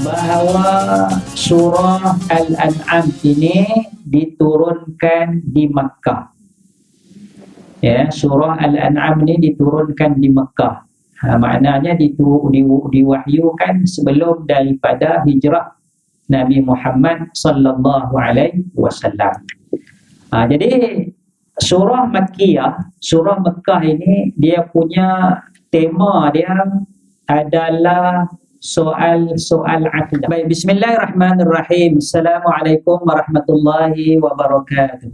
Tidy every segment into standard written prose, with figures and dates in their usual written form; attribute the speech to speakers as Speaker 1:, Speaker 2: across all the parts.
Speaker 1: bahawa surah Al-An'am ini diturunkan di Makkah. Ya, surah Al-An'am ini diturunkan di Makkah. Maknanya diwahyukan sebelum daripada hijrah Nabi Muhammad sallallahu alaihi wasallam. Jadi surah Makkiyah, surah Makkah ini dia punya tema dia adalah soal-soal akidah. Baik, bismillahirrahmanirrahim. Assalamualaikum warahmatullahi wabarakatuh.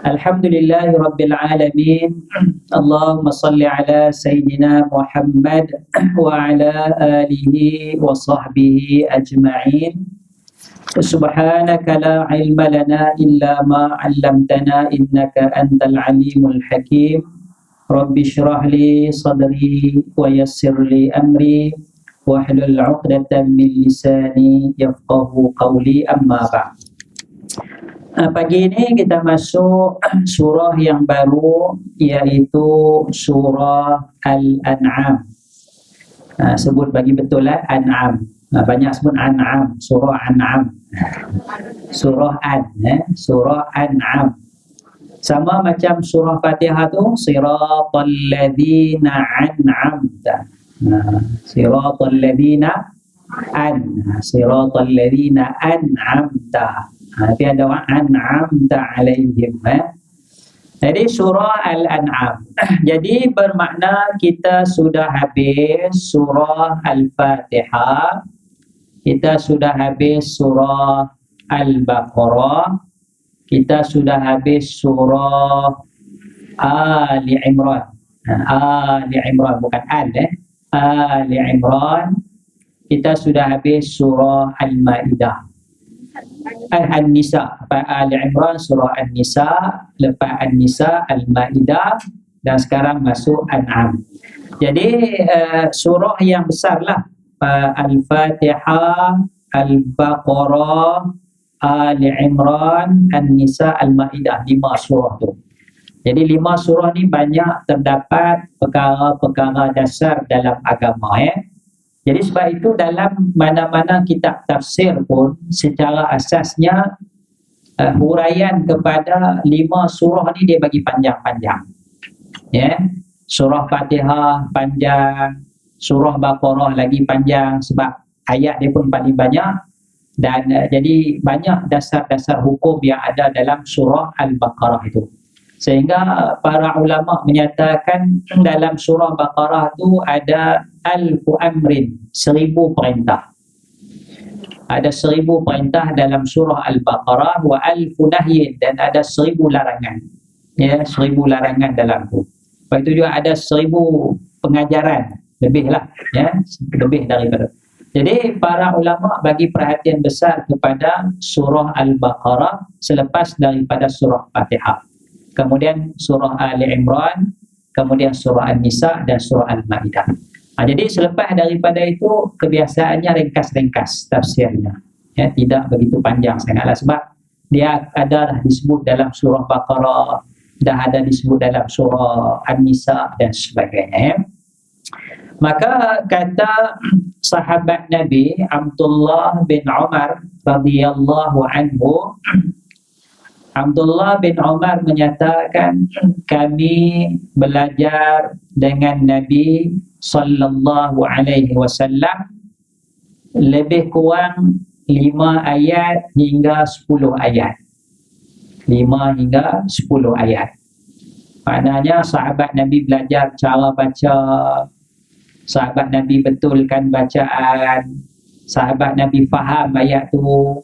Speaker 1: Alhamdulillahi rabbil alamin. Allahumma salli ala sayyidina Muhammad wa ala alihi wa sahbihi ajma'in. Subhanaka la ilma lana illa ma 'allamtana innaka antal alimul hakim. Rabbi shrah li sadri wa yassir li amri wahlul 'uqdatam min lisani yafqahu qawli, amma ba'd. Pagi ini kita masuk surah yang baru, yaitu surah Al-An'am. Sebut bagi betul lah, An'am. Banyak sebut An'am, surah An'am. Surah surah An'am. Sama macam surah Fatihah tu, Siratal ladzina an'amta. Siratal ladzina Siratal ladzina an'amta. Nanti ada an'amta alaihim. Jadi surah Al-An'am. Jadi bermakna kita sudah habis surah Al-Fatihah, kita sudah habis surah Al-Baqarah, kita sudah habis surah Ali Imran. Ali Imran, bukan Ali Imran. Kita sudah habis surah Al-Maidah. An-Nisa, Ali Imran, surah An-Nisa, lepas An-Nisa, Al-Maidah, dan sekarang masuk An'am. Jadi surah yang besar lah, Al-Fatihah, Al-Baqarah, Ali Imran, An-Nisa, Al-Maidah, 5 surah tu. Jadi 5 surah ni banyak terdapat perkara-perkara dasar dalam agama. Jadi sebab itu dalam mana-mana kitab tafsir pun secara asasnya huraian kepada 5 surah ni dia bagi panjang-panjang. Surah Fatihah panjang, surah Baqarah lagi panjang sebab ayat dia pun paling banyak, dan jadi banyak dasar-dasar hukum yang ada dalam surah Al-Baqarah itu. Sehingga para ulama menyatakan dalam surah Baqarah tu ada alfu amrin, 1000 perintah. Ada 1000 perintah dalam surah Al-Baqarah, wa alfu nahyin, dan ada 1000 larangan. 1000 larangan dalam tu. Lepas itu juga ada 1000 pengajaran, lebih lah, lebih daripada. Jadi para ulama bagi perhatian besar kepada surah Al-Baqarah selepas daripada surah Fatihah. Kemudian surah Ali Imran, kemudian surah An-Nisa dan surah Al-Maidah. Jadi selepas daripada itu kebiasaannya ringkas-ringkas tafsirnya. Tidak begitu panjang sangatlah sebab dia ada disebut dalam surah Baqarah, dah ada disebut dalam surah An-Nisa dan sebagainya. Maka kata sahabat Nabi Abdullah bin Umar radhiyallahu anhu, Abdullah bin Umar menyatakan, kami belajar dengan Nabi sallallahu alaihi wasallam lebih kurang 5 ayat hingga 10 ayat. 5 hingga 10 ayat. Maknanya sahabat Nabi belajar cara baca, sahabat Nabi betulkan bacaan, sahabat Nabi faham ayat tu,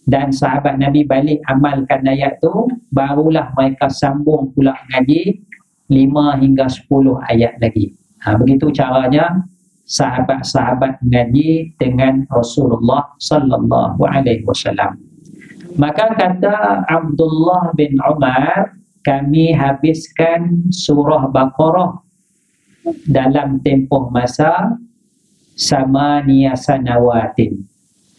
Speaker 1: dan sahabat Nabi balik amalkan ayat tu, barulah mereka sambung pula ngaji 5 hingga 10 ayat lagi. Begitu caranya sahabat-sahabat ngaji dengan Rasulullah sallallahu alaihi wasallam. Maka kata Abdullah bin Umar, kami habiskan surah Baqarah dalam tempoh masa samaniyah sanawatin.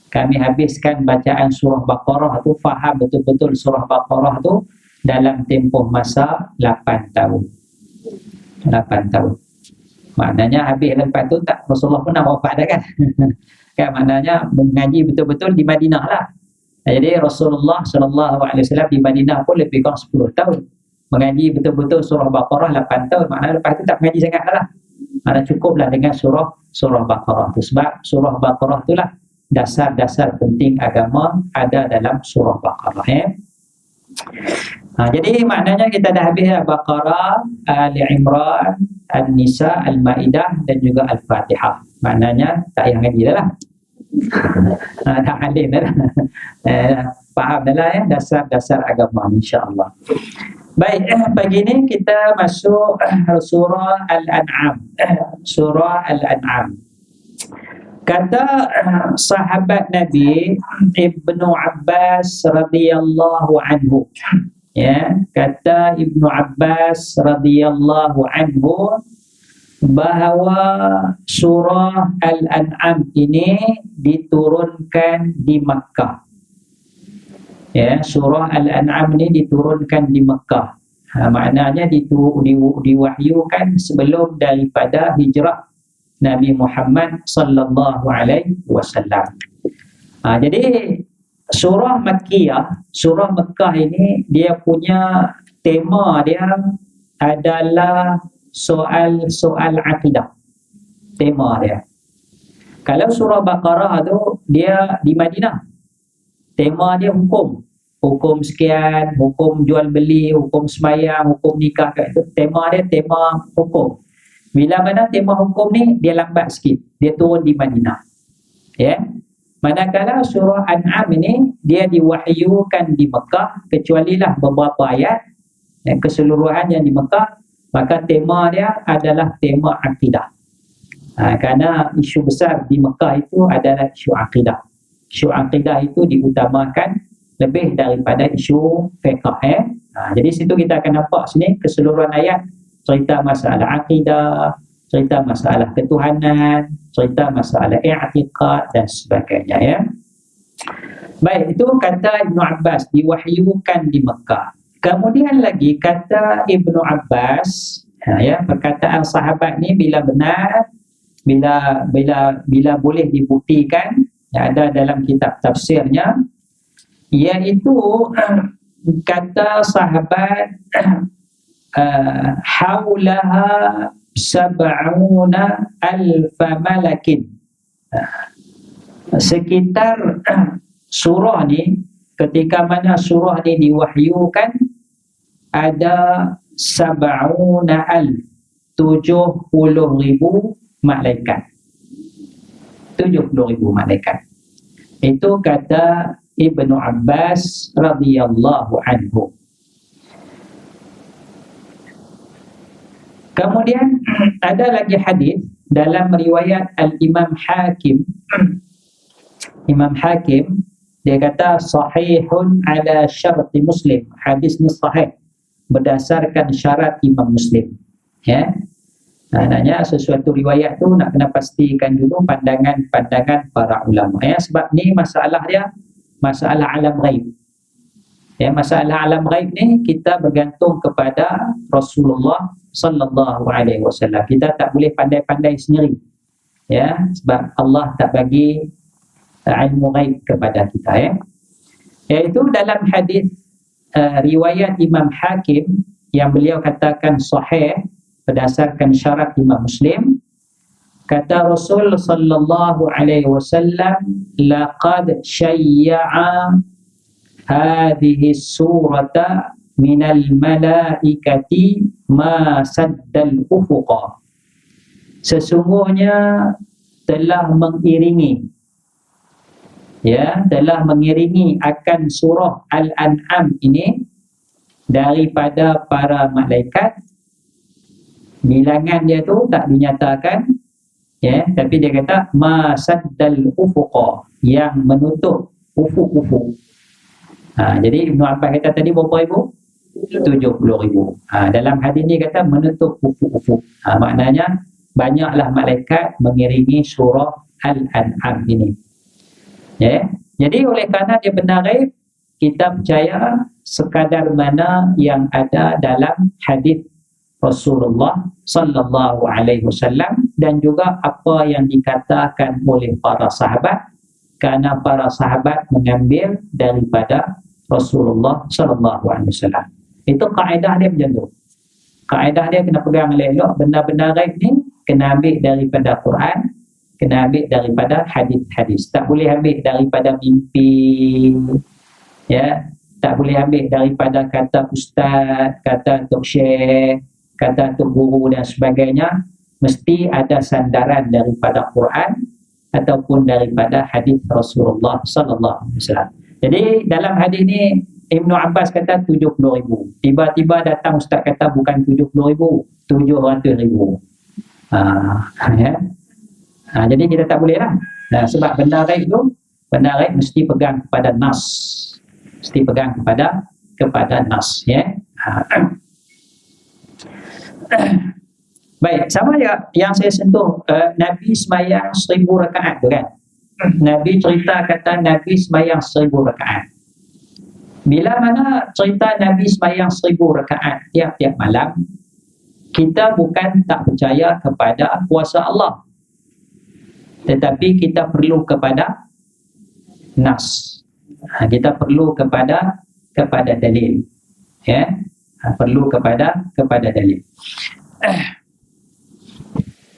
Speaker 1: Kami habiskan bacaan surah Baqarah tu, faham betul-betul surah Baqarah tu dalam tempoh masa 8 tahun. 8 tahun. Maknanya habis lepas tu tak, Rasulullah pun nak wafat dah kan. Kan maknanya mengaji betul-betul di Madinah lah. Jadi Rasulullah SAW di Madinah pun lebih kurang 10 tahun. Mengaji betul-betul surah Baqarah 8 tahun. Maknanya lepas itu tak mengaji sangat lah. Maknanya cukuplah dengan surah Baqarah itu. Sebab surah Baqarah itulah dasar-dasar penting agama ada dalam surah Baqarah. Jadi maknanya kita dah habis Baqarah, Ali Imran, An-Nisa, Al-Ma'idah dan juga Al-Fatihah. Maknanya tak payah ngaji dah lah. Tak alim dah lah. Faham dah lah dasar-dasar agama, insya-Allah. Baik, pagi ni kita masuk surah Al-An'am. Surah Al-An'am. Kata sahabat Nabi Ibnu Abbas radhiyallahu anhu, ya, kata Ibnu Abbas radhiyallahu anhu bahawa surah Al-An'am ini diturunkan di Makkah. Ya, surah Al-An'am ini diturunkan di Makkah. Maknanya diwahyukan sebelum daripada hijrah Nabi Muhammad sallallahu alaihi wasallam. Jadi surah Makkiyah, surah Makkah ini dia punya tema dia adalah soal akidah. Tema dia. Kalau surah Baqarah tu dia di Madinah. Tema dia hukum sekian, hukum jual beli, hukum sembahyang, hukum nikah, itu tema dia tema hukum. Bila mana tema hukum ni dia lambat sikit, dia turun di Madinah. Ya. Manakala surah An'am ini dia diwahyukan di Mekah, kecualilah beberapa ayat yang keseluruhannya di Mekah, maka tema dia adalah tema akidah. Kerana isu besar di Mekah itu adalah isu akidah. Isu akidah itu diutamakan lebih daripada isu fiqh. Jadi situ kita akan nampak sini keseluruhan ayat cerita masalah akidah, cerita masalah ketuhanan, cerita masalah i'tiqad dan sebagainya, ya. Baik, itu kata Ibnu Abbas diwahyukan di Mekah. Kemudian lagi kata Ibnu Abbas, ya, perkataan sahabat ni bila benar, bila boleh dibuktikan, ada dalam kitab tafsirnya, iaitu kata sahabat haulaha sab'una alfa malakin. Sekitar surah ni, ketika mana surah ni diwahyukan, ada sab'una alf, 70,000 malaikat. 70,000 malaikat. Itu kata Ibnu Abbas radhiyallahu anhu. Kemudian ada lagi hadis dalam riwayat Al-Imam Hakim. Imam Hakim dia kata sahihun ala syarti Muslim. Hadis ni sahih berdasarkan syarat Imam Muslim. Ya. Maknanya sesuatu riwayat tu nak kena pastikan dulu pandangan para ulama. Ya, sebab ni masalah dia masalah alam ghaib. Ya, masalah alam ghaib ni kita bergantung kepada Rasulullah sallallahu alaihi wasallam. Kita tak boleh pandai-pandai sendiri. Ya, sebab Allah tak bagi ilmu ghaib kepada kita, ya. Iaitu dalam hadis riwayat Imam Hakim yang beliau katakan sahih berdasarkan syarat Imam Muslim, kata Rasul sallallahu alaihi wasallam, laqad syayya'a hadhihi surata minal malaikati ma saddal ufuqa. Sesungguhnya telah mengiringi, ya, telah mengiringi akan surah Al-An'am ini daripada para malaikat. Bilangan dia tu tak dinyatakan, ya, tapi dia kata ma saddal ufuqa, yang menutup ufuk-ufuk. Jadi Ibnu Abbas kata tadi berapa ribu? 70,000. Dalam hadis ni kata menutup ufuk-ufuk. Maknanya banyaklah malaikat mengiringi surah Al-An'am ini. Ya. Jadi oleh kerana dia benar ghaib, kita percaya sekadar mana yang ada dalam hadis Rasulullah sallallahu alaihi wasallam dan juga apa yang dikatakan oleh para sahabat, kerana para sahabat mengambil daripada Rasulullah sallallahu alaihi wasallam. Itu kaedah dia macam tu. Kaedah dia kena pegang elok, benda-benda gaib ni kena ambil daripada Quran, kena ambil daripada hadis-hadis. Tak boleh ambil daripada mimpi, ya. Tak boleh ambil daripada kata ustaz, kata tok syekh, kata tok guru dan sebagainya. Mesti ada sandaran daripada Quran ataupun daripada hadis Rasulullah sallallahu alaihi wasallam. Jadi dalam hadis ni Ibnu Abbas kata 70,000. Tiba-tiba datang ustaz kata bukan 70,000, 700,000. Ya. Jadi kita tak boleh lah. Sebab benda gaib tu, benda gaib mesti pegang kepada nas. Mesti pegang kepada nas, ya. Baik, sama ya yang saya sentuh, Nabi sembahyang 1000 rakaat tu kan. Nabi cerita kata Nabi sembahyang 1000 rakaat. Bila mana cerita Nabi sembahyang 1000 rakaat tiap-tiap malam, kita bukan tak percaya kepada kuasa Allah, tetapi kita perlu kepada nas. Kita perlu kepada dalil, ya. Perlu kepada dalil.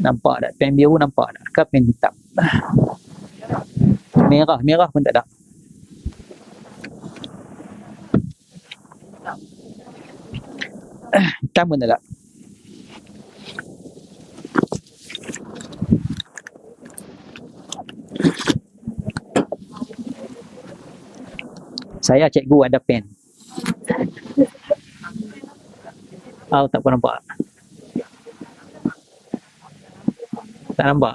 Speaker 1: Nampak tak pen biru, nampak tak ke pen hitam? Merah pun tak ada. Hitam pun tak ada. Saya cikgu ada pen. Tak pernah nampak. Tak nampak.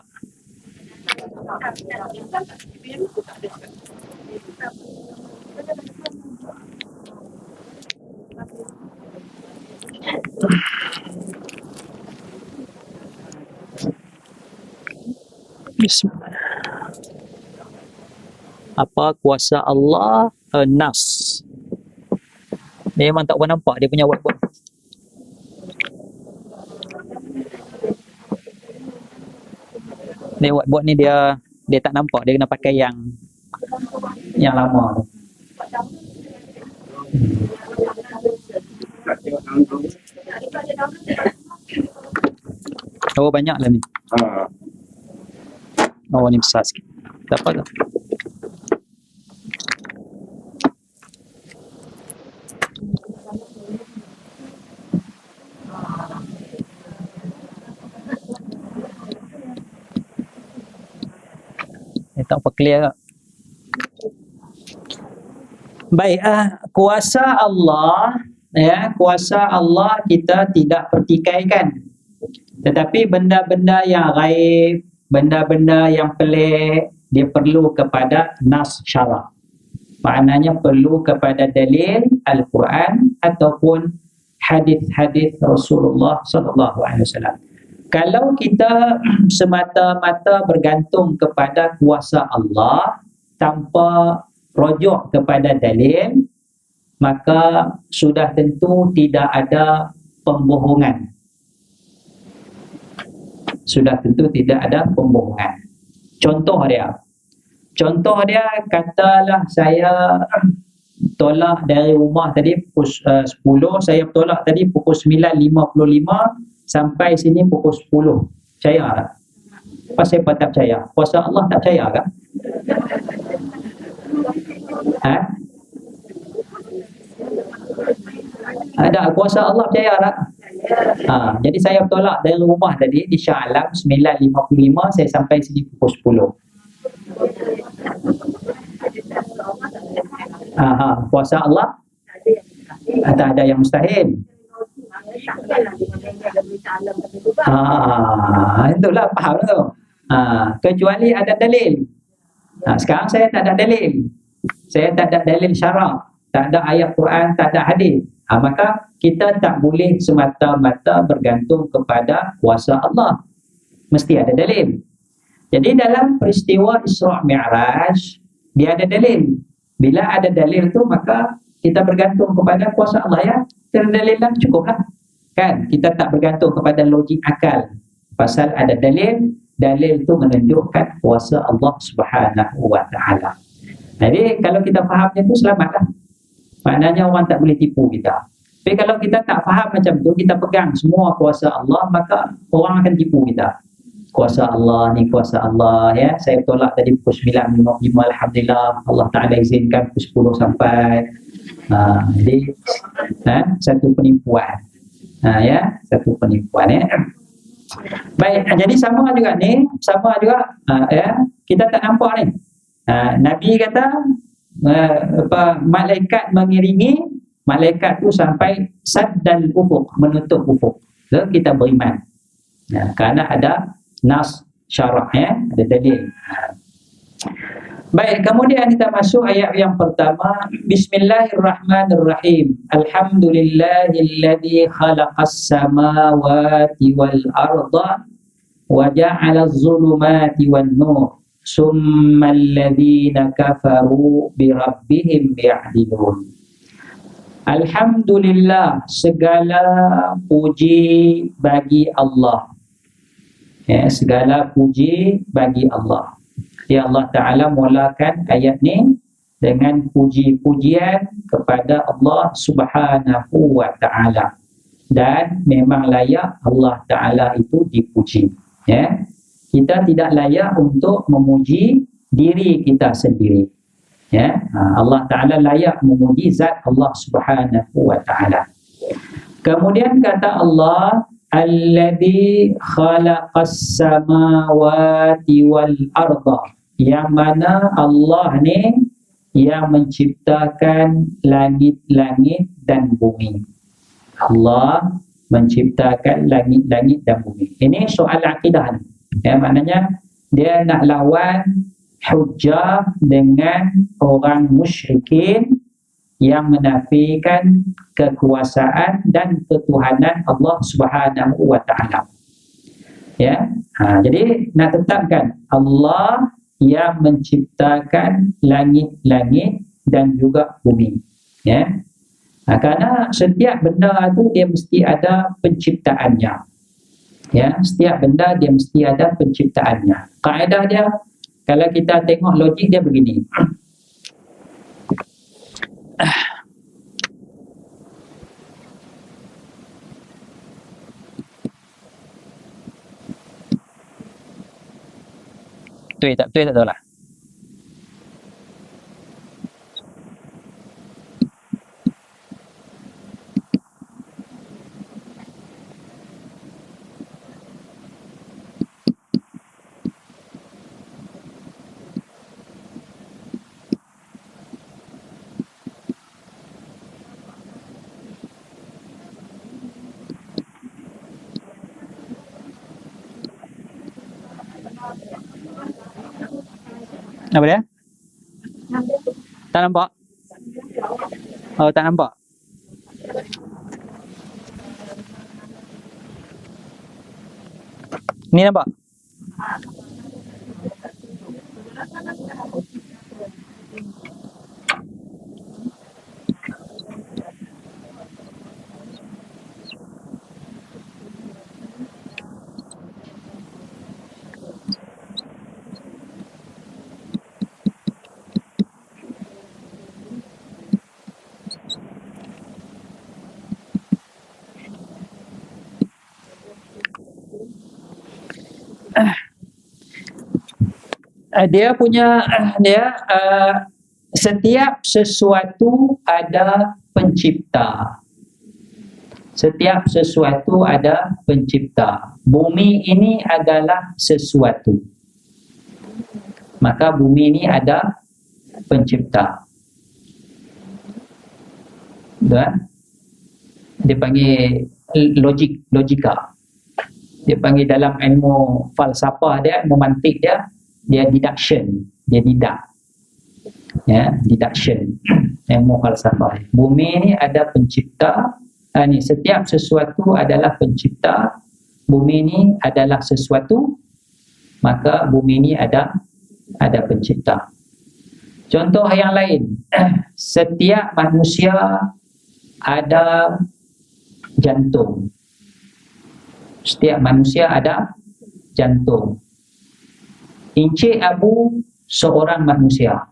Speaker 1: Bismillah. Apa kuasa Allah? Nas. Dia memang tak pernah nampak dia punya whiteboard. Ni whiteboard ni dia tak nampak, dia kena pakai yang lama tu. Oh, banyak lah ni. Oh, ni besar sikit. Tak apa lah. Tak apa, clear tak? Baik, kuasa Allah, ya, kuasa Allah kita tidak pertikaikan. Tetapi benda-benda yang gaib, benda-benda yang pelik, dia perlu kepada nas syarak. Maknanya perlu kepada dalil Al-Quran ataupun hadis-hadis Rasulullah sallallahu alaihi wasallam. Kalau kita semata-mata bergantung kepada kuasa Allah tanpa rujuk kepada dalil, maka sudah tentu tidak ada pembohongan. Sudah tentu tidak ada pembohongan. Contoh dia katalah saya tolak dari rumah tadi pukul 10, saya tolak tadi pukul 9.55 sampai sini pukul 10. Percaya tak? Pasal apa tak percaya? Kuasa Allah tak percaya kan? Ada kuasa Allah percaya tak? Jadi saya tolak dari rumah tadi di Shah Alam 9.55, saya sampai sini pukul 10. Kuasa Allah tak ada yang mustahil. Itulah faham tu. Kecuali ada dalil. Sekarang saya tak ada dalil. Saya tak ada dalil syarak, tak ada ayat Quran, tak ada hadis. Maka kita tak boleh semata-mata bergantung kepada kuasa Allah. Mesti ada dalil. Jadi dalam peristiwa Isra' Mi'raj, dia ada dalil. Bila ada dalil tu, maka kita bergantung kepada kuasa Allah, ya. Dalil lah, cukuplah. Kan kita tak bergantung kepada logik akal. Pasal ada dalil, dalil itu menunjukkan kuasa Allah Subhanahu wa taala. Jadi kalau kita fahamnya itu selamatlah. Maknanya orang tak boleh tipu kita. Tapi kalau kita tak faham macam tu, kita pegang semua kuasa Allah, maka orang akan tipu kita. Kuasa Allah ni kuasa Allah, ya. Saya tolak tadi pukul 9.55, alhamdulillah Allah Taala izinkan pukul 10 sampai. Jadi satu penipuan. Ya, satu penipuan, ya. Baik, jadi sama juga ni, sama juga ya, kita tak nampak ni. Nabi kata malaikat mengiringi, malaikat tu sampai saddal ufuk, menutup ufuk. So, kita beriman. Kerana ada nas syarak, ya, ada dalil. Baik, kemudian kita masuk ayat yang pertama. Bismillahirrahmanirrahim. Alhamdulillahilladzi khalaqas samawati wal arda wa ja'ala az-zulumati wan nur. Summal ladzina kafaru bi rabbihim ya'dilun. Alhamdulillah, segala puji bagi Allah. Ya, segala puji bagi Allah. Ya, Allah Ta'ala mulakan ayat ni dengan puji-pujian kepada Allah Subhanahu wa Ta'ala. Dan memang layak Allah Ta'ala itu dipuji. Ya. Kita tidak layak untuk memuji diri kita sendiri. Ya. Allah Ta'ala layak memuji zat Allah Subhanahu wa Ta'ala. Kemudian kata Allah, alladzi khalaqas samawati wal arda, yang mana Allah ni yang menciptakan langit-langit dan bumi. Allah menciptakan langit-langit dan bumi. Ini soal akidah ni. Ya, maknanya dia nak lawan hujjah dengan orang musyrikin yang menafikan kekuasaan dan ketuhanan Allah Subhanahu wa Ta'ala. Ya, jadi nak tetapkan Allah yang menciptakan langit-langit dan juga bumi. Ya, kerana setiap benda itu dia mesti ada penciptaannya. Ya, setiap benda dia mesti ada penciptaannya. Kaedah dia, kalau kita tengok logik dia begini. Betul tak tahu lah. Apa dia? Tak nampak? Oh, tak nampak? Ni nampak? Dia punya setiap sesuatu ada pencipta. Setiap sesuatu ada pencipta. Bumi ini adalah sesuatu. Maka bumi ini ada pencipta. Dan dia panggil logika. Dia panggil dalam ilmu falsafah dia, ilmu mantik dia deduction, dia didak. Ya, deduction. Ilmu falsafah. Bumi ini ada pencipta. Ni setiap sesuatu adalah pencipta. Bumi ini adalah sesuatu, maka bumi ini ada pencipta. Contoh yang lain, setiap manusia ada jantung. Setiap manusia ada jantung. Encik Abu seorang manusia.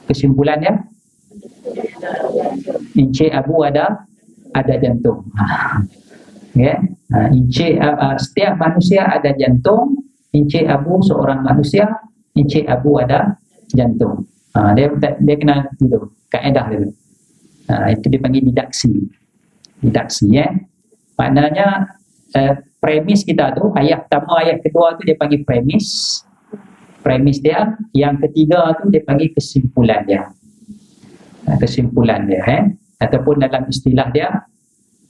Speaker 1: Kesimpulannya, Encik Abu ada jantung. Ya, setiap manusia ada jantung. Encik Abu seorang manusia. Encik Abu ada jantung. Dia kena itu kaedah dulu. Itu dipanggil didaksi. Didaksi, ya. Maknanya premis kita tu, ayat pertama, ayat kedua tu dia panggil premis. Premis dia. Yang ketiga tu dia panggil kesimpulan dia. Kesimpulan dia, ataupun dalam istilah dia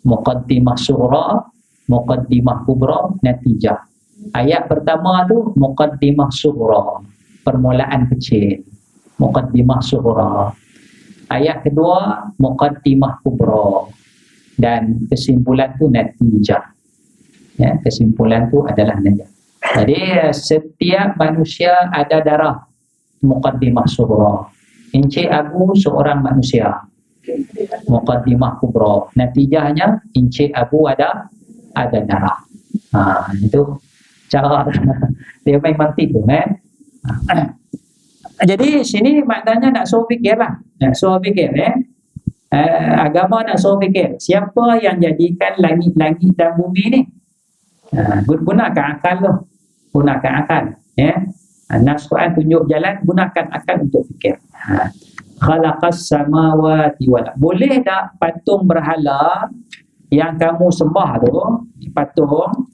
Speaker 1: muqaddimah sughra, muqaddimah kubra, natijah. Ayat pertama tu muqaddimah sughra, permulaan kecil, muqaddimah sughra. Ayat kedua muqaddimah kubra, dan kesimpulan tu natijah. Ya, kesimpulan tu adalah natijah. Jadi setiap manusia ada darah, muqaddimah sughra. Encik Abu seorang manusia, muqaddimah kubra. Natijahnya Encik Abu ada darah. Itu cara dia main mantik tu, Jadi sini maknanya nak suruh fikirlah. Nak suruh fikir, agama nak suruh fikir. Siapa yang jadikan langit-langit dan bumi ni? Gunakan akal tu. Gunakan akal, Nas Quran tunjuk jalan, gunakan akal untuk fikir. Khalaqas samawati wal. Boleh tak patung berhala yang kamu sembah tu, patung,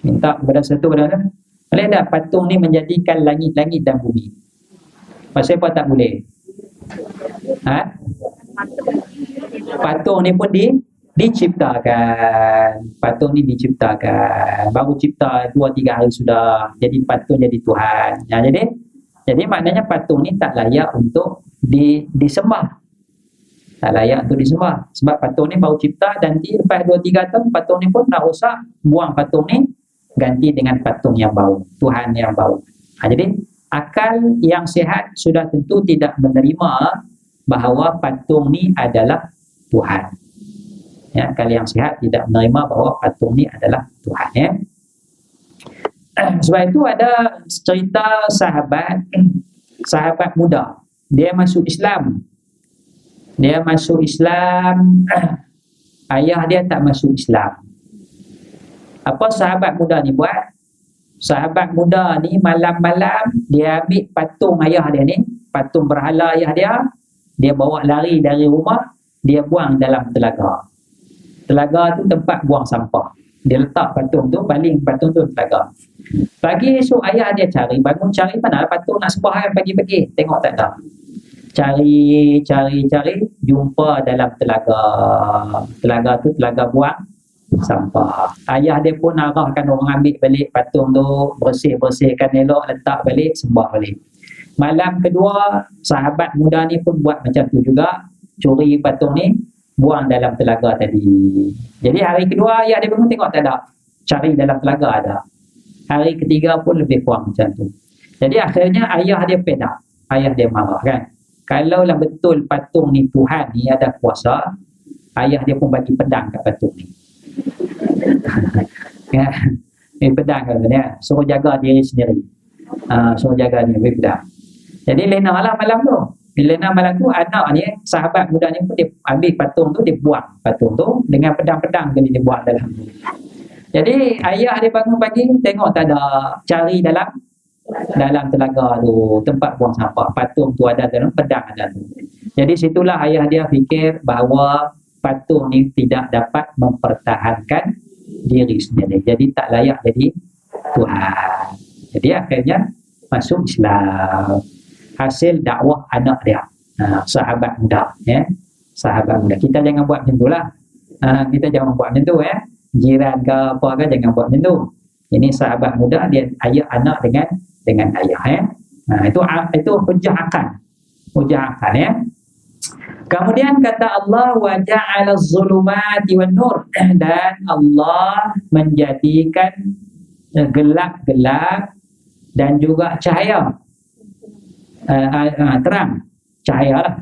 Speaker 1: minta kepada satu benda, boleh tak patung ni menjadikan langit-langit dan bumi? Pasal apa tak boleh? Patung ni pun diciptakan. Patung ni diciptakan. Baru cipta 2-3 hari sudah jadi patung, jadi Tuhan. Jadi maknanya patung ni tak layak untuk disembah. Tak layak untuk disembah. Sebab patung ni baru cipta, dan lepas 2-3 tahun patung ni pun nak rosak, buang patung ni, ganti dengan patung yang baru, Tuhan yang baru. Jadi akal yang sihat sudah tentu tidak menerima bahawa patung ni adalah Tuhan. Ya, akal yang sihat tidak menerima bahawa patung ni adalah Tuhan, ya. Sebab itu ada cerita sahabat muda. Dia masuk Islam. Ayah dia tak masuk Islam. Apa sahabat muda ni buat? Sahabat muda ni malam-malam dia ambil patung ayah dia ni, patung berhala ayah dia bawa lari dari rumah, dia buang dalam telaga. Telaga tu tempat buang sampah. Dia letak patung tu, baling patung tu telaga. Pagi esok ayah dia bangun cari, mana patung nak sembah pagi-pagi, tengok tak ada. Cari, jumpa dalam telaga. Telaga tu telaga buang sampah. Ayah dia pun arahkan orang ambil balik patung tu, bersihkan elok, letak balik, sembah balik. Malam kedua, sahabat muda ni pun buat macam tu juga, curi patung ni, buang dalam telaga tadi. Jadi hari kedua ayah dia bangun tengok tak ada, cari dalam telaga ada. Hari ketiga pun lebih kurang macam tu. Jadi akhirnya ayah dia pedak, ayah dia marah, kan. Kalaulah betul patung ni Tuhan ni ada kuasa, ayah dia pun bagi pedang kat patung ni. Pedang katanya, suruh jaga diri sendiri. Suruh jaga diri, pedang. Jadi lena lah malam tu. Bila lena malam tu, anak ni, sahabat muda ni pun dia ambil patung tu, dia buang patung tu dengan pedang-pedang dia buang dalam. Jadi ayah dia bangun pagi, tengok tak ada, cari dalam telaga tu, tempat buang sampah, patung tu ada dalam, pedang ada tu. Jadi situlah ayah dia fikir bahawa patung ni tidak dapat mempertahankan diri sendiri, jadi tak layak jadi Tuhan. Jadi akhirnya masuk Islam, hasil dakwah anak dia, sahabat muda, sahabat muda. Kita jangan buat macam tu lah. Kita jangan buat macam tu, jiran ke apa ke, jangan buat macam tu. Ini sahabat muda, dia ayah anak dengan ayah, itu hujah akal, Kemudian kata Allah, wa ja'ala az-zulumati wan nur, dan Allah menjadikan gelap-gelap dan juga cahaya, terang, cahaya lah,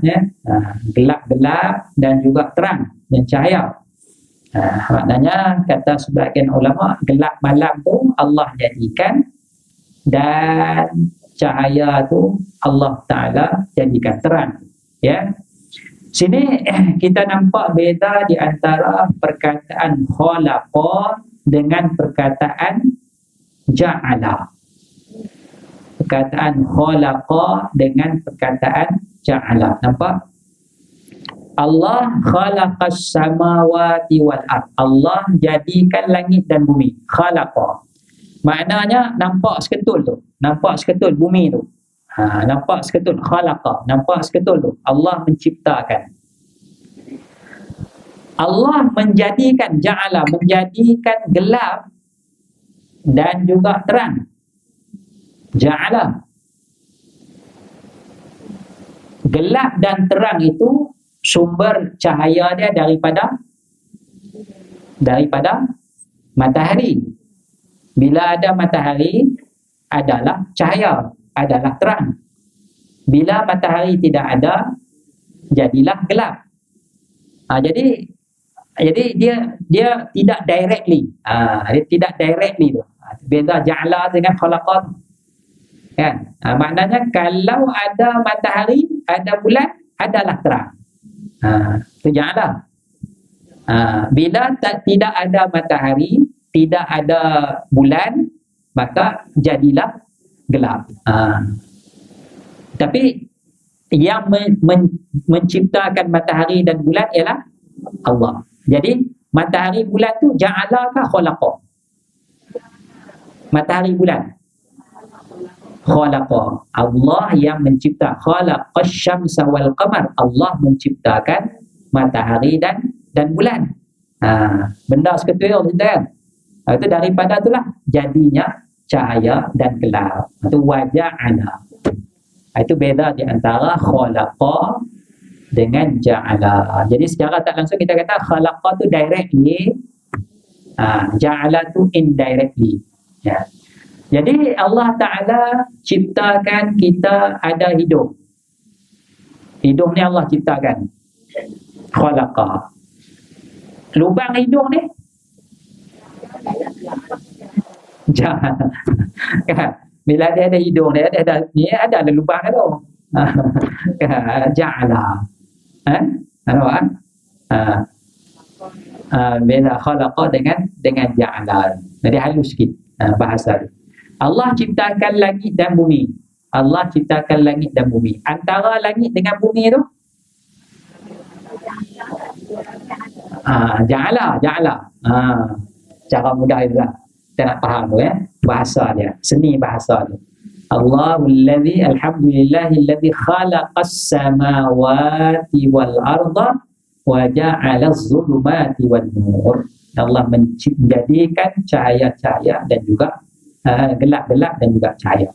Speaker 1: gelap-gelap dan juga terang dan cahaya. Maknanya kata sebahagian ulama, gelap malam tu Allah jadikan, dan cahaya tu Allah Ta'ala jadikan terang. Ya. Sini kita nampak beza di antara perkataan khalaqa dengan perkataan ja'ala. Perkataan khalaqa dengan perkataan ja'ala. Nampak? Allah khalaqas samawati wal ard. Allah jadikan langit dan bumi. Khalaqa. Maknanya nampak seketul tu. Nampak seketul bumi tu. Nampak seketul. Khalaqa. Nampak seketul tu. Allah menciptakan. Allah menjadikan, ja'ala, menjadikan gelap dan juga terang. Ja'ala. Gelap dan terang itu sumber cahaya dia daripada matahari. Bila ada matahari, adalah cahaya, adalah terang. Bila matahari tidak ada, jadilah gelap. Jadi dia tidak directly. Dia tidak directly tu. Beza ja'ala dengan khalaqa. Kan? Maknanya kalau ada matahari, ada bulan, adalah terang. Itu ja'ala. Bila tidak ada matahari, tidak ada bulan, maka jadilah gelap. Tapi yang menciptakan matahari dan bulan ialah Allah. Jadi matahari bulan tu ja'ala ke khalaqa? Matahari bulan khalaqa. Allah yang mencipta. Khalaqash syamsa wal qamar. Allah menciptakan matahari dan bulan. Benda seketul kan? Itu daripada itulah jadinya cahaya dan gelap. Itu waja'ala. Itu beza di antara khalaqa dengan ja'ala. Jadi secara tak langsung kita kata khalaqa tu directly, ja'ala tu indirectly. Ya. Jadi Allah Ta'ala ciptakan kita ada hidup. Hidung ni Allah ciptakan. Khalaqa. Lubang hidung ni jangan. Bila dia ada hidung dia ada lubang dia tu. Ja'ala. Beza khalaqa dengan ja'ala. Jadi halus sikit bahasa dia. Allah ciptakan langit dan bumi. Allah ciptakan langit dan bumi. Antara langit dengan bumi tu ja'ala. Cara mudah itu lah. Kita nak faham tu bahasa dia, seni bahasa dia. Allahullazi alhamdulillahilladzi khalaqas samawati wal arda wa ja'alaz zulumati wan nur. Allah menjadikan cahaya-cahaya dan juga gelap-gelap dan juga cahaya.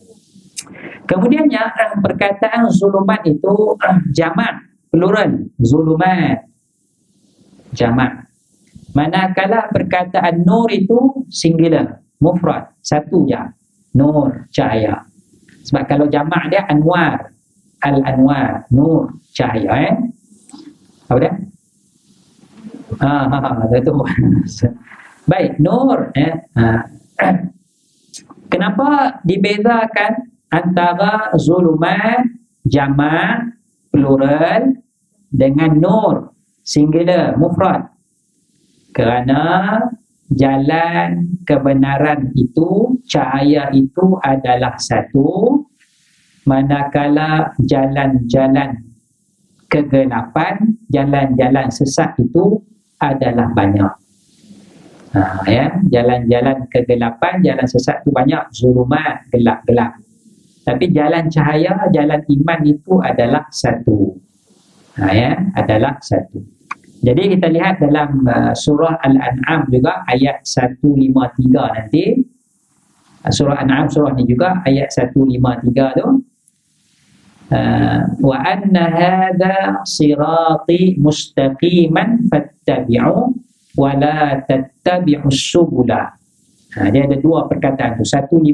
Speaker 1: Kemudiannya perkataan zulumat itu jamak, plural, zulumat, jamak. Manakala perkataan nur itu singular, mufrad, satu je, nur, cahaya. Sebab kalau jamak dia anwar, al-anwar, nur, cahaya. Apa dia? Itu. Baik, nur. Kenapa dibezakan antara zulumat, jamak, plural dengan nur, singular, mufrad? Kerana jalan kebenaran itu, cahaya itu adalah satu, manakala jalan-jalan kegelapan, jalan-jalan sesat itu adalah banyak. Jalan-jalan kegelapan, jalan sesat itu banyak, zulumat, gelap-gelap. Tapi jalan cahaya, jalan iman itu adalah satu. Adalah satu. Jadi kita lihat dalam surah Al-An'am juga ayat 153 nanti. Surah Al-An'am surah ni juga ayat 153 tu. Wa anna hadha sirati mustaqiman fattabi'u wa la tattabi'us subula. Dia ada dua perkataan tu, 153.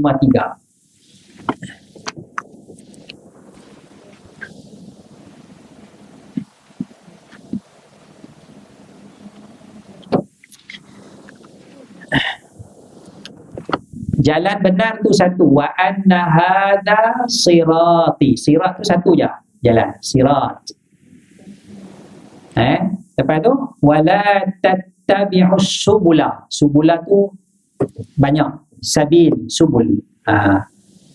Speaker 1: Jalan benar tu satu. Wa anna hadha sirati. Sirat tu satu je. Jalan. Sirat. Lepas tu wala tattabi'us subula. Subula tu banyak. Sabil, subul.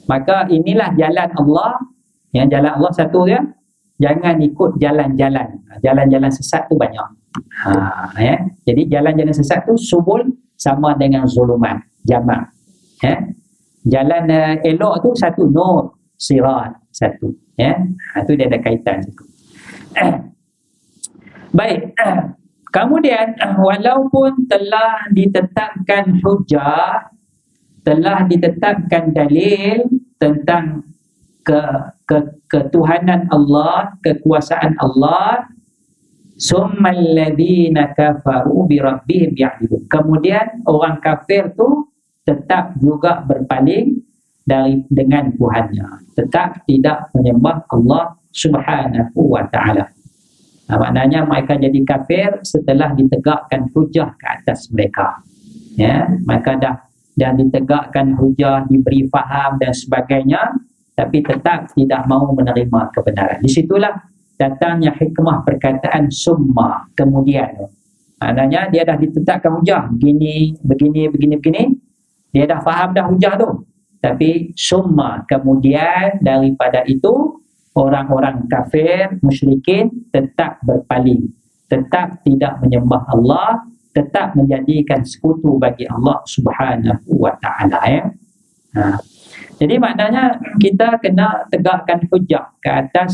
Speaker 1: Maka inilah jalan Allah. Yang jalan Allah satu je. Jangan ikut jalan-jalan. Jalan-jalan sesat tu banyak. Jadi jalan-jalan sesat tu subul sama dengan zulumat. Jamak. Jalan elok tu satu, nur, sirat satu. Itu dia ada kaitan situ. Baik. Kemudian walaupun telah ditetapkan hujah, telah ditetapkan dalil tentang ketuhanan Allah, kekuasaan Allah, summal ladzina kafaru bi rabbihim ya'dilun. Kemudian orang kafir tu tetap juga berpaling dengan Tuhannya, tetap tidak menyembah Allah Subhanahu wa taala. Maknanya mereka jadi kafir setelah ditegakkan hujah ke atas mereka. Mereka dah ditegakkan hujah, diberi faham dan sebagainya, tapi tetap tidak mau menerima kebenaran. Di situlah datangnya hikmah perkataan summa, kemudian. Maknanya dia dah ditetapkan hujah, begini. Dia dah faham dah hujah tu. Tapi summa, kemudian daripada itu, orang-orang kafir, musyrikin tetap berpaling. Tetap tidak menyembah Allah, tetap menjadikan sekutu bagi Allah Subhanahu wa ta'ala. Jadi maknanya kita kena tegakkan hujah ke atas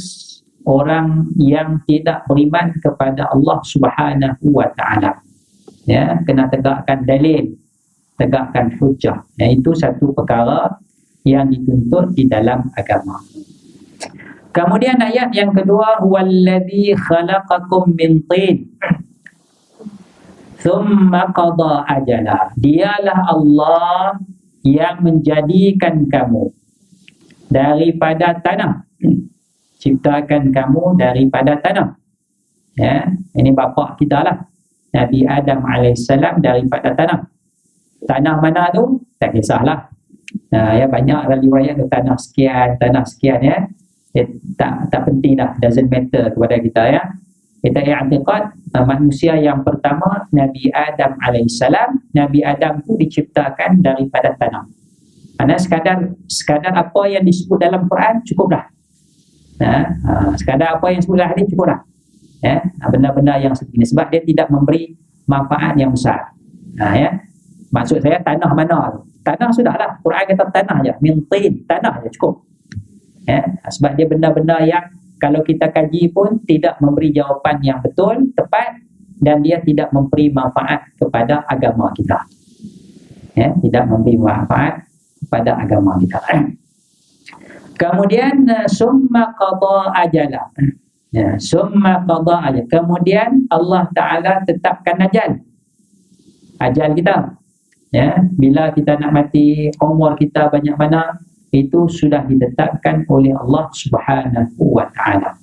Speaker 1: orang yang tidak beriman kepada Allah Subhanahu wa ta'ala. Kena tegakkan dalil, tegakkan hujah. Itu satu perkara yang dituntut di dalam agama. Kemudian ayat yang kedua, huwallazi khalaqakum min tin thumma qada ajala. Dialah Allah yang menjadikan kamu daripada tanah, ciptakan kamu daripada tanah. Ini bapa kita lah, Nabi Adam alaihissalam daripada tanah. Tanah mana tu? Tak kisahlah. Banyak riwayat tanah sekian, tak penting dah, doesn't matter kepada kita. Kita i'tiqad manusia yang pertama Nabi Adam alaihissalam. Nabi Adam tu diciptakan daripada tanah. Mana sekadar apa yang disebut dalam Quran cukup dah. Sekadar apa yang disebut dalam hadis cukup dah. Benda-benda yang segini, sebab dia tidak memberi manfaat yang besar. Maksud saya tanah mana? Tanah sudahlah. Quran kata tanah je, min tin, tanah je cukup. Sebab dia benda-benda yang kalau kita kaji pun tidak memberi jawapan yang betul, tepat, dan dia tidak memberi manfaat kepada agama kita. Tidak memberi manfaat kepada agama kita. Kemudian summa qada ajala. Summa qada ajala. Kemudian Allah Ta'ala tetapkan ajal. Ajal kita. Bila kita nak mati, umur kita banyak mana, itu sudah ditetapkan oleh Allah Subhanahu wa ta'ala.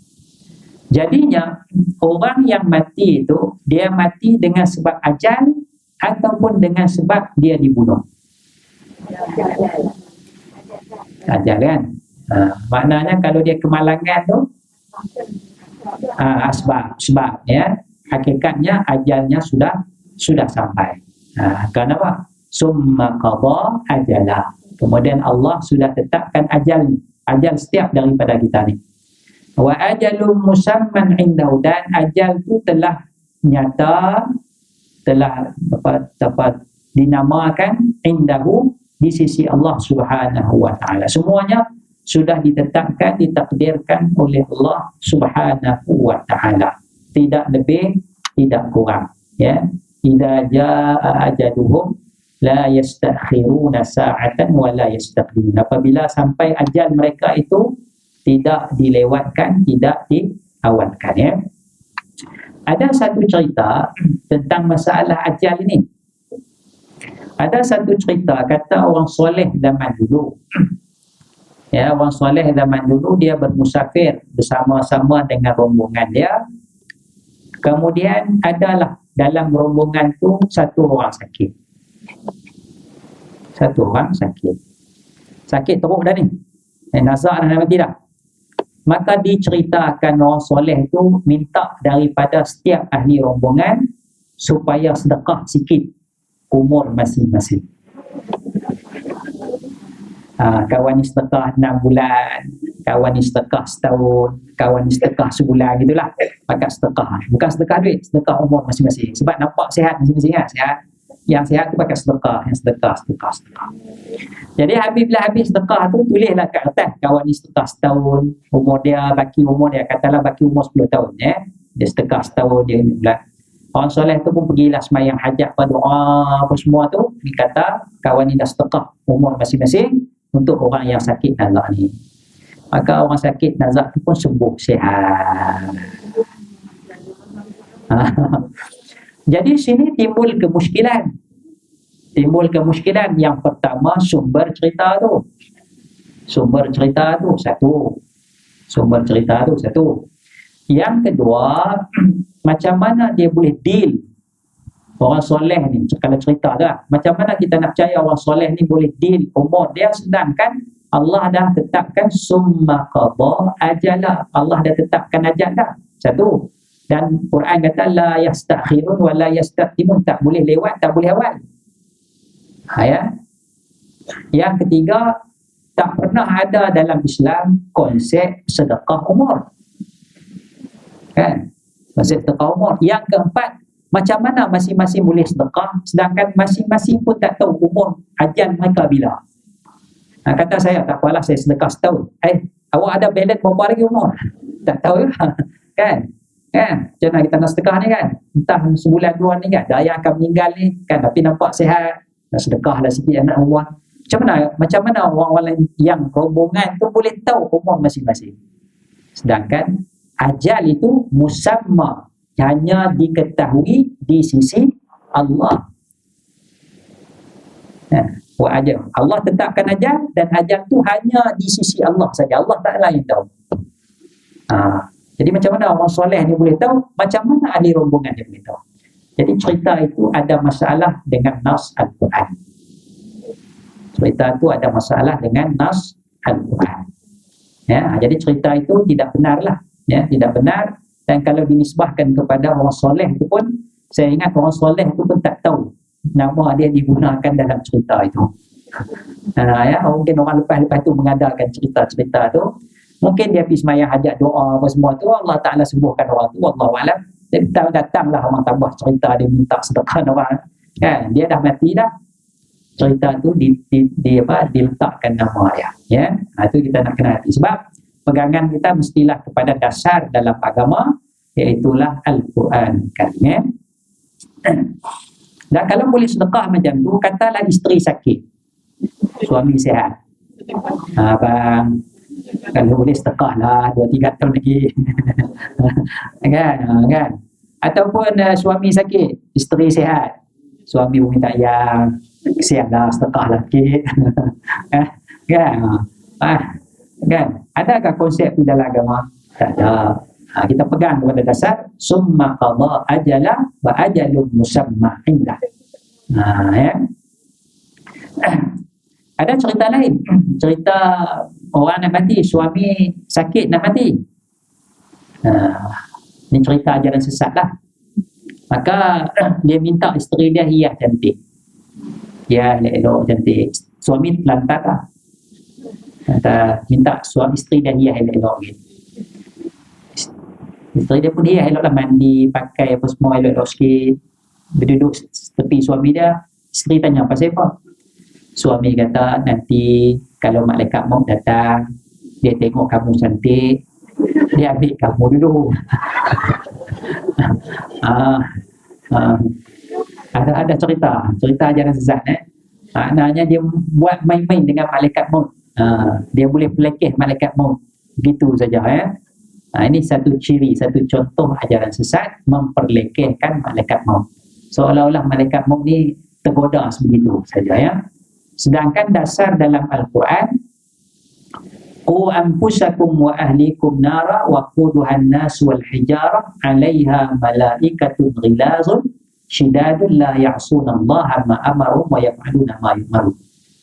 Speaker 1: Jadinya orang yang mati itu, dia mati dengan sebab ajal ataupun dengan sebab dia dibunuh. Ajal kan? Maknanya kalau dia kemalangan tu, sebab hakikatnya ajalnya sudah sampai. Kenapa? Summa qada ajala. Kemudian Allah sudah tetapkan ajal setiap daripada kita ni. Wa ajalun musamman indahu, dan ajal itu telah nyata, telah dapat dinamakan indahu di sisi Allah Subhanahu wa ta'ala. Semuanya sudah ditetapkan, ditakdirkan oleh Allah Subhanahu wa ta'ala. Tidak lebih, tidak kurang. Idza jaa ajaluhum la yastakhiruna sa'atan wa la yastaqdimun. Apabila sampai ajal mereka itu, tidak dilewatkan, tidak diawalkan. Ada satu cerita tentang masalah ajal ini. Ada satu cerita, kata orang soleh zaman dulu. Orang soleh zaman dulu, dia bermusafir bersama-sama dengan rombongan dia. Kemudian adalah dalam rombongan tu satu orang sakit. Satu orang sakit teruk dah ni, nazak dah nak mati dah. Maka diceritakan orang soleh tu minta daripada setiap ahli rombongan supaya sedekah sikit umur masing-masing. Kawan ni sedekah 6 bulan, kawan ni sedekah setahun, kawan ni sedekah sebulan, gitulah. Maka sedekah, bukan sedekah duit, sedekah umur masing-masing. Sebab nampak sihat masing-masing kan, sihat. Yang sihat tu pakai sedekah, yang sedekah. Jadi bila habis sedekah tu, tulislah kat atas, kawan ni sedekah setahun, umur dia, katalah baki umur 10 tahun, dia sedekah setahun, dia bulan. Orang soleh tu pun pergilah semayang hajat, berdoa apa semua tu, dia kata kawan ni dah sedekah umur masing-masing untuk orang yang sakit nazak ni. Maka orang sakit nazak tu pun sembuh, sihat. Jadi sini timbul kemusykilan. Yang pertama, sumber cerita tu satu. Yang kedua, macam mana dia boleh deal orang soleh ni, kalau cerita dah, macam mana kita nak percaya orang soleh ni boleh deal umur dia, sedangkan Allah dah tetapkan summa qada ajala, Allah dah tetapkan ajal dah. Satu. Dan Quran kata la yastakhirun wa la yastaqdimun, tak boleh lewat, tak boleh awal. Ya. Yang ketiga, tak pernah ada dalam Islam konsep sedekah umur. Kan? Konsep sedekah umur. Yang keempat, macam mana masing-masing boleh sedekah sedangkan masing-masing pun tak tahu umur ajal mereka bila. Kata saya, tak apalah saya sedekah setahun. Awak ada balance berapa lagi umur? Tak tahu kan? Macam mana kita nak sedekah ni kan? Entah sebulan 2 ni kan, daya akan meninggal ni kan, tapi nampak sihat, nak sedekah lah sikit anak umur. Macam mana orang-orang yang rombongan tu boleh tahu umur masing-masing? Sedangkan ajal itu musamma, hanya diketahui di sisi Allah. Ajal, Allah tetapkan ajal, dan ajal tu hanya di sisi Allah saja. Allah Ta'ala yang tahu. Jadi macam mana orang soleh ni boleh tahu? Macam mana ahli rombongan dia boleh tahu? Jadi cerita itu ada masalah dengan nas Al-Quran. Jadi cerita itu tidak benar lah. Tidak benar. Dan kalau dinisbahkan kepada orang soleh itu pun, saya ingat orang soleh itu pun tak tahu nama dia digunakan dalam cerita itu. Mungkin orang lepas tu mengadakan cerita-cerita tu, mungkin dia pergi semayang hajat, doa apa semua tu, Allah Ta'ala sembuhkan orang tu, wallahualam. Dia datanglah orang tambah cerita, dia minta sedekah orang kan, dia dah mati dah, cerita tu diletakkan nama dia. Itu kita nak kena hati, sebab pegangan kita mestilah kepada dasar dalam agama, iaitulah Al-Quran kan. Dan kalau boleh sedekah macam tu, katalah isteri sakit, suami sihat, abang kalau boleh sedekah lah 2-3 tahun lagi. kan? Ataupun suami sakit, isteri sihat, suami pun minta yang kesian lah, sedekah lah sikit. Kan? Adakah konsep itu dalam agama? Tak ada. Kita pegang kepada dasar summa qada ajala wa ajalun musamma indah. Ada cerita lain, cerita orang nak mati, suami sakit nak mati. Ini cerita ajaran sesat lah. Maka dia minta isteri dia hias cantik, elok cantik. Suami lantar lah, minta suami isteri dia hias elok gitu. Isteri dia pun hias elok lah, mandi, pakai apa semua elok sikit, berduduk tepi suami dia. Isteri tanya pasal apa? Suami kata, nanti kalau malaikat maut datang, dia tengok kamu cantik, dia ambil kamu dulu. Ada cerita ajaran sesat. Maknanya dia buat main-main dengan malaikat maut. Dia boleh pelekeh malaikat maut. Begitu saja. Ini satu ciri, satu contoh ajaran sesat, memperlekehkan malaikat maut. Seolah-olah malaikat maut ni tergoda sebegitu saja. Sedangkan dasar dalam Al-Quran, qu anfusakum wa ahlikum nara wa quduhan nas wal hijarah 'alaiha malaikatun ghilazun shidadun la ya'suna Allah ma amaru wa yaf'aluna ma yu'maru.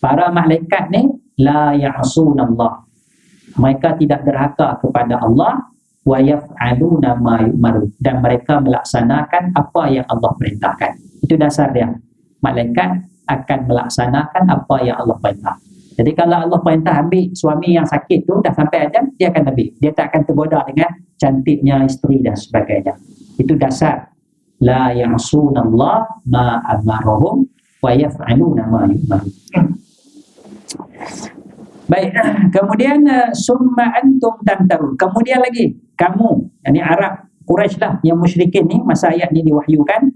Speaker 1: Para malaikat ni la ya'sunallah. Mereka tidak derhaka kepada Allah, wa yaf'aluna ma yu'maru, dan mereka melaksanakan apa yang Allah perintahkan. Itu dasar dia. Malaikat akan melaksanakan apa yang Allah perintah. Jadi kalau Allah perintah ambil suami yang sakit tu dah sampai ajal, dia akan ambil. Dia tak akan tergoda dengan cantiknya isteri dan sebagainya. Itu dasar. La ya'sunallah ma amarahum wa yaf'aluna ma yu'maru. Baik, kemudian summa antum tamtarun. Kemudian lagi kamu, yakni Arab Quraisy lah yang musyrikin ni masa ayat ni diwahyukan.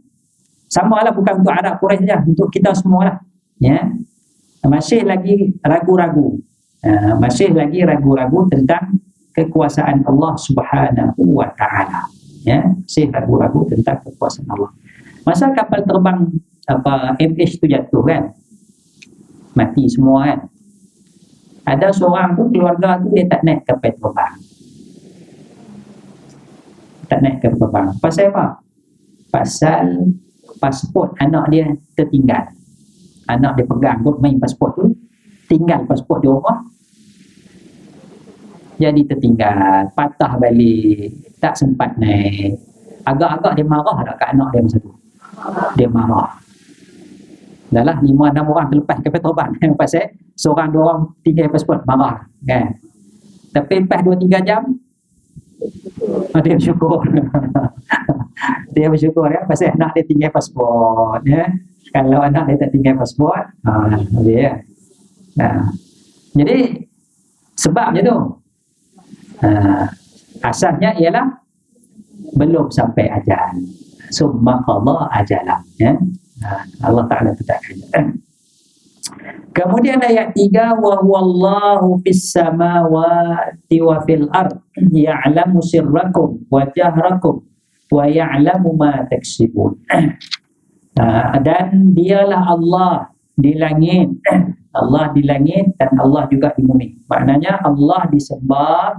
Speaker 1: Samalah, bukan untuk Arab Quraisy saja, untuk kita semua lah. Ya. Masih lagi ragu-ragu. Masih lagi ragu-ragu tentang kekuasaan Allah Subhanahu wa taala. Ya, masih ragu-ragu tentang kekuasaan Allah. Masa kapal terbang MH tu jatuh kan, mati semua kan. Ada seorang tu, keluarga tu, dia tak naik kapal terbang. Tak naik kapal terbang. Pasal apa? Pasal pasport anak dia tertinggal. Anak dia pegang kot main pasport tu, tinggal pasport di rumah. Jadi tertinggal, patah balik, tak sempat naik. Agak-agak dia marah tak kat anak dia masa tu. Dia marah. Dah lah 5-6 orang terlepas kapal terbang pasal seorang dua orang tinggal pasport, marah kan. Tapi lepas 2-3 jam dia bersyukur. Dia bersyukur ya, pasal anak dia tinggal pasport ya. Kalau anak dia tak tinggal pasport, dia. Jadi sebabnya tu asasnya ialah belum sampai ajal. Summa qada ajalah ya. Allah Ta'ala tetapkan. Kemudian ayat 3, wa huwallahu fis samawati wa fil ard ya'lamu sirrakum wa jahrakum wa ya'lamu ma taksibun. Dan dialah Allah di langit. Allah di langit dan Allah juga di bumi. Maknanya Allah disembah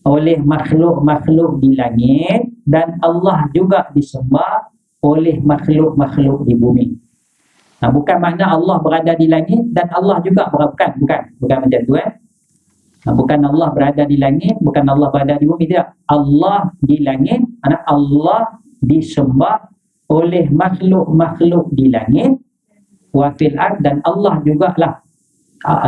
Speaker 1: oleh makhluk-makhluk di langit dan Allah juga disembah oleh makhluk-makhluk di bumi. Bukan makna Allah berada di langit dan Allah juga bukan macam tu bukan Allah berada di langit, bukan Allah berada di bumi, tidak. Allah di langit, makna Allah disembah oleh makhluk-makhluk di langit, wa fil ard, dan Allah jugalah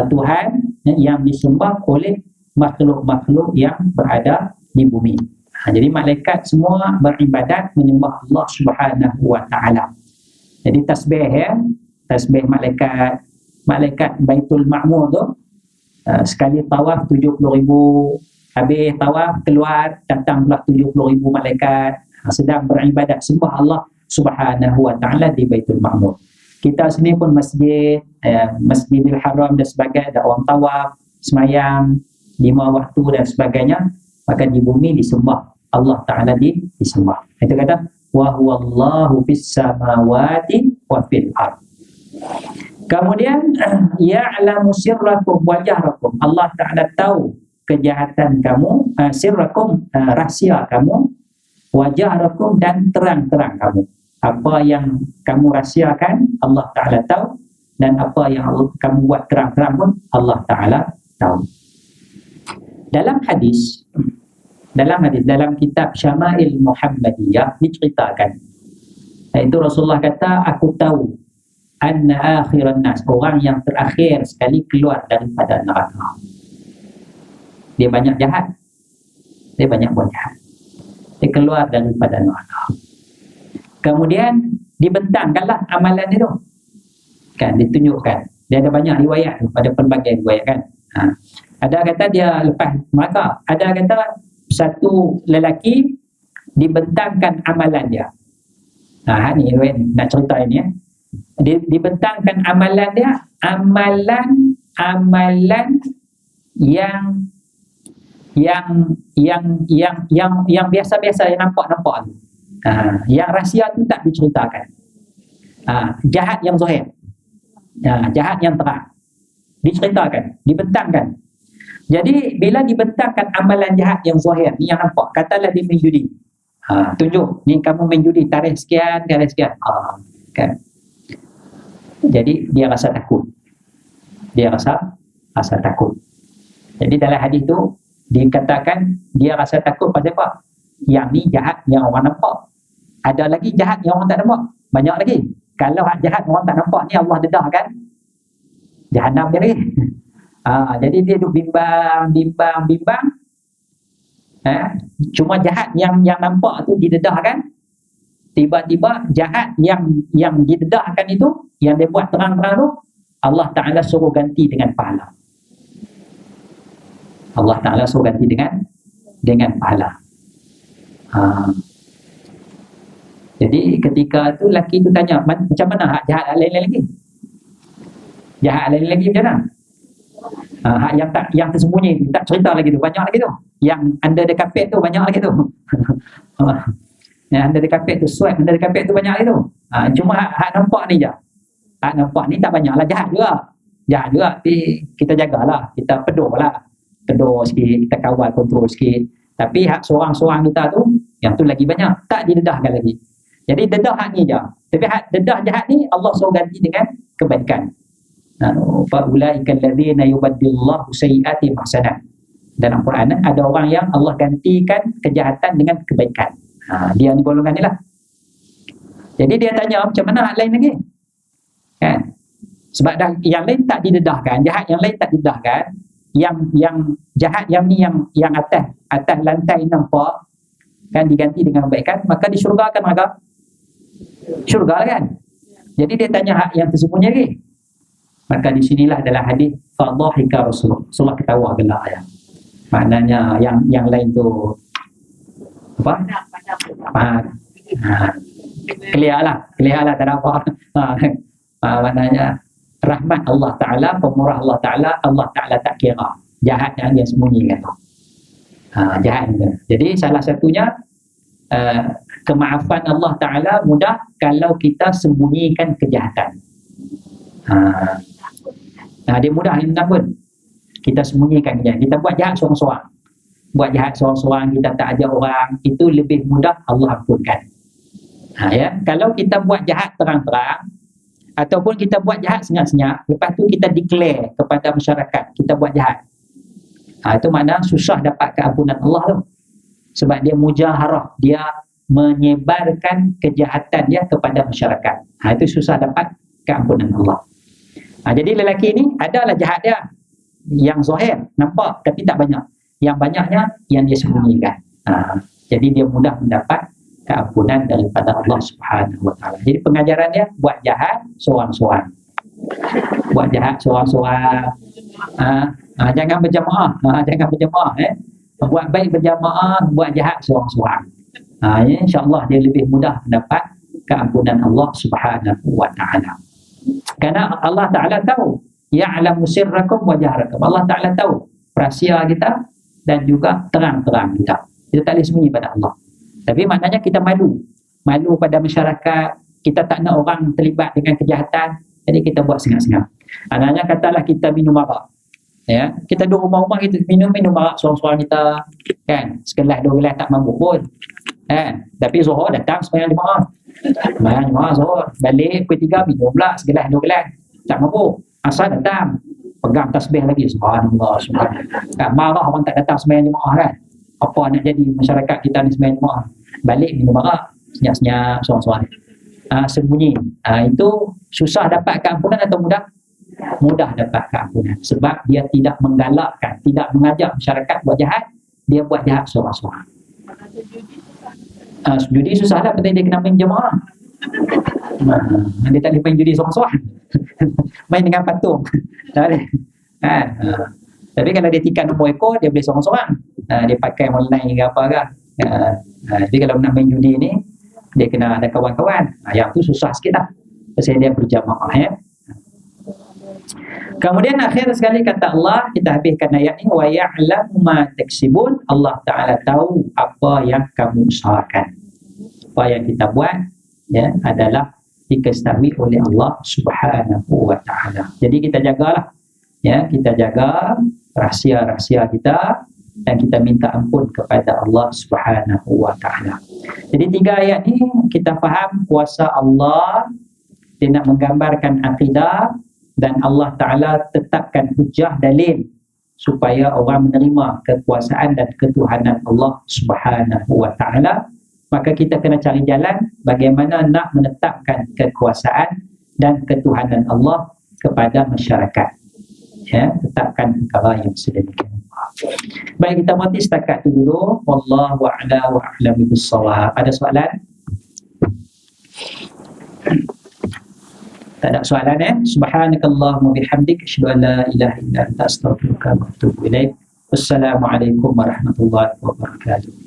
Speaker 1: Tuhan yang disembah oleh makhluk-makhluk yang berada di bumi. Jadi malaikat semua beribadat menyembah Allah Subhanahu wa taala. Jadi tasbih malaikat Baitul Ma'mur tu, sekali tawaf 70,000, habis tawaf keluar datang pula 70,000 malaikat sedang beribadat sembah Allah Subhanahu wa taala di Baitul Ma'mur. Kita sini pun Masjidil Haram dan sebagainya, ada orang tawaf, semayang 5 waktu dan sebagainya, maka di bumi disembah Allah Ta'ala, disembah. Itu kata wa huwallahu fis samawati wa fil ard. Kemudian ya'lamu sirrakum wa jahrakum. Allah Ta'ala tahu kejahatan kamu, sirrakum, rahsia kamu, wa jahrakum, dan terang-terang kamu. Apa yang kamu rahsiakan Allah Ta'ala tahu, dan apa yang kamu buat terang-terang pun Allah Ta'ala tahu. Dalam hadis dalam kitab Syama'il Muhammadiyah diceritakan, iaitu Rasulullah kata, aku tahu anna akhiran nas, orang yang terakhir sekali keluar daripada neraka. Dia banyak jahat, dia banyak buat jahat, dia keluar daripada neraka. Kemudian dibentangkanlah amalan dia tu kan, ditunjukkan. Dia ada banyak riwayat, ada pelbagai riwayat kan. Ada kata dia lepas neraka, ada kata satu lelaki dibentangkan amalan dia. Ni nak cerita ini ya. Dibentangkan amalan dia, amalan yang biasa-biasa, yang nampak-nampak tu. Yang rahsia tu tak diceritakan. Jahat yang zahir, jahat yang terang diceritakan, dibentangkan. Jadi bila dibentangkan amalan jahat yang zahir ni, yang nampak, katalah dia main judi, tunjuk ni kamu main judi, tarikh sekian, kan. Jadi dia rasa takut, dia rasa takut. Jadi dalam hadis tu dikatakan dia rasa takut pasal apa? Yang ni jahat yang orang nampak. Ada lagi jahat yang orang tak nampak. Banyak lagi. Kalau hak jahat orang tak nampak ni Allah dedahkan Jahannam dia lagi. Jadi dia duk bimbang. Cuma jahat yang nampak tu didedahkan. Tiba-tiba jahat yang didedahkan itu, yang dia buat terang-terang tu, Allah Ta'ala suruh ganti dengan pahala. Allah Ta'ala suruh ganti dengan pahala. Jadi ketika tu lelaki tu tanya, macam mana hak jahat lain-lain lagi? Jahat lain lagi macam mana? Hak yang tersembunyi, tak cerita lagi tu, banyak lagi tu. Yang under the carpet tu banyak lagi tu. Yang under the carpet tu, swipe under the carpet tu banyak lagi tu. Cuma hak nampak ni je. Hak nampak ni tak banyak lah, jahat juga. Tapi kita jagalah, kita pedul sikit, kita kawal, kontrol sikit. Tapi hak seorang-seorang kita tu, yang tu lagi banyak, tak didedahkan lagi. Jadi dedah hak ni je. Tapi hak dedah jahat ni Allah suruh ganti dengan kebaikan. Fa ulaika alladzina yubaddilullahu sayyi'atihim hasanat. Dalam Quran ada orang yang Allah gantikan kejahatan dengan kebaikan. Dia ni golongan ni lah. Jadi dia tanya macam mana hak lain lagi? Kan? Sebab dah yang lain tak didedahkan, jahat yang lain tak didedahkan, yang jahat yang ni yang atas lantai nampak kan diganti dengan kebaikan, maka di syurga kan mereka. Syurga kan? Jadi dia tanya hak yang tersembunyi lagi. Maka di sinilah dalam hadis fadhahika Rasulullah ketawa gelak ya. Maknanya yang lain tu apa? Clear lah tak ada apa. Maknanya rahmat Allah Ta'ala, pemurah Allah Ta'ala tak kira jahat yang dia sembunyikan tu. Jahat dia. Jadi salah satunya kemaafan Allah Ta'ala mudah kalau kita sembunyikan kejahatan. Dia mudah minta pun. Kita sembunyikan kejahatan. Kita buat jahat seorang-seorang. Kita tak ajak orang, itu lebih mudah Allah ampunkan. Kalau kita buat jahat terang-terang, ataupun kita buat jahat senyap-senyap, lepas tu kita declare kepada masyarakat kita buat jahat, itu makna susah dapat keampunan Allah tu. Sebab dia mujaharah, dia menyebarkan kejahatan dia kepada masyarakat. Itu susah dapat keampunan Allah. Jadi lelaki ni adalah jahat dia yang zahir, nampak tapi tak banyak. Yang banyaknya yang dia sembunyikan. Jadi dia mudah mendapat keampunan daripada Allah Subhanahu Wa Taala. Jadi pengajaran dia buat jahat seorang-seorang. Jangan berjamaah. Buat baik berjamaah, buat jahat seorang-seorang. Insya-Allah dia lebih mudah mendapat keampunan Allah Subhanahu Wa Taala. Karena Allah Ta'ala tahu ya'lamu sirrakum wa jahrakum. Allah Ta'ala tahu rahsia kita dan juga terang-terang kita. Kita tak boleh sembunyi pada Allah. Tapi maknanya kita malu pada masyarakat. Kita tak nak orang terlibat dengan kejahatan, jadi kita buat sengak-sengak. Maknanya katalah kita minum arak, kita duduk rumah-rumah, kita minum arak seorang-seorang kita, kan, sekelas dua gelas tak mabuk pun, kan. Tapi Zuhur datang sembahyang jemaah Zuhur, balik pukul 3 minum pula segelas dua gelas tak mabuk. Asal datang pegang tasbih lagi, subhanallah. Kan, marah orang tak datang sembahyang jemaah, kan. Apa nak jadi masyarakat kita ni sembahyang jemaah, balik minum arak senyap-senyap seorang-seorang, sembunyi. Itu susah dapat keampunan atau mudah dapat keampunan, sebab dia tidak menggalakkan, tidak mengajak masyarakat buat jahat, dia buat jahat seorang-seorang. Judi susah lah, penting dia kena main jemaah. Dia tak boleh main judi seorang-seorang. Main dengan patung tak boleh. Tapi kalau dia tikat nombor ekor, dia boleh seorang-seorang. Dia pakai online ke apa ke. Jadi kalau nak main judi ni, dia kena ada kawan-kawan. Yang tu susah sikit lah, pasal dia berjamaah. Kemudian akhir sekali kata Allah, kita habiskan ayat ni, wa ya'lamu ma taksibun. Allah Ta'ala tahu apa yang kamu usahakan. Apa yang kita buat adalah diketahui oleh Allah Subhanahu Wa Ta'ala. Jadi kita jagalah, kita jaga rahsia-rahsia kita dan kita minta ampun kepada Allah Subhanahu Wa Ta'ala. Jadi 3 ayat ni kita faham kuasa Allah, dia nak menggambarkan akidah dan Allah Ta'ala tetapkan hujah dalil supaya orang menerima kekuasaan dan ketuhanan Allah Subhanahu wa Ta'ala. Maka kita kena cari jalan bagaimana nak menetapkan kekuasaan dan ketuhanan Allah kepada masyarakat. Ya, tetapkan perkara yang sedemikian. Baik, kita mati setakat itu dulu. Wallahu a'la wa a'lam bis-shawab. Ada soalan? Tak ada soalan Subhanakallahumma bihamdik asyhadu an la ilaha illa anta astaghfiruka wa atubu ilaik. Wassalamualaikum warahmatullahi wabarakatuh.